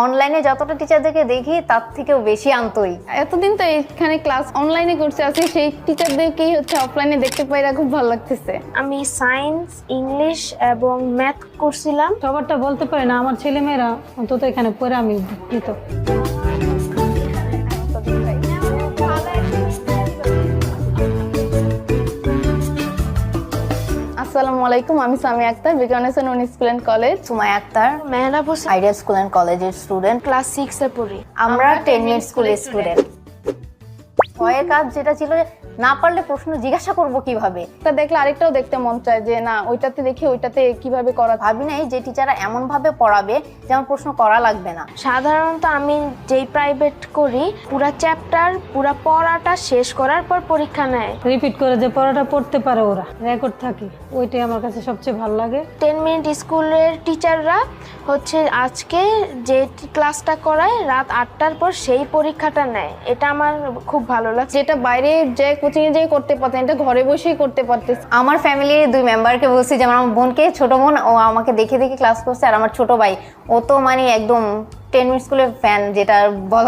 অনলাইনে যতটা টিচারদেরকে দেখি তার থেকেও বেশি আন্তরিক। এতদিন তো এখানে ক্লাস অনলাইনে করছে, আজকে সেই টিচারদেরকেই অফলাইনে দেখতে পাইরা খুব ভালো লাগতেছে। আমি সায়েন্স, ইংলিশ এবং ম্যাথ করছিলাম। সবারটা বলতে পারি না, আমার ছেলেমেয়েরা অন্তত এখানে পড়ে আমি উপকৃত। আসসালামু আলাইকুম, আমি সামিয়া আক্তার, বিজ্ঞানেশন school and college. Sumaiya Akter, Mehrab Hossain, ideal school and কলেজের স্টুডেন্ট। ক্লাস 6 এ পড়ি। আমরা 10 মিনিট স্কুলের স্টুডেন্ট। ভয়ের কাজ যেটা ছিল যে না পারলে প্রশ্ন জিজ্ঞাসা করব কিভাবে, তা দেখলে আরেকটাও দেখতে মন চায় যে না ওইটাতে দেখি ওইটাতে কিভাবে করা। ভাবি নাই যে টিচাররা এমন ভাবে পড়াবে যে আমার প্রশ্ন করা লাগবে না। সাধারণত আমি যেই প্রাইভেট করি, পুরা চ্যাপ্টার পুরা পড়াটা শেষ করার পর পরীক্ষা নেয়। রিপিট করে যে পড়াটা পড়তে পারে, ওরা রেকর্ড থাকে, ওইটাই আমার কাছে সবচেয়ে ভালো লাগে। 10 মিনিট স্কুলের টিচাররা আজকে যে ক্লাসটা করায় রাত 8টার পর সেই পরীক্ষাটা নেয়। এটা আমার খুব ভালো লাগে। যেটা বাইরে যে কোচিং এ যেয়ে করতে পারতেন, এটা ঘরে বসেই করতে পারতেছে। আমার ফ্যামিলির 2 মেম্বারকে বলছি, যেমন আমার বোনকে, ছোট বোন ও আমাকে দেখে দেখে ক্লাস করছে, আর আমার ছোট ভাই ও তো মানে একদম 10 মিনিট স্কুলের ফ্যান, যেটা বলার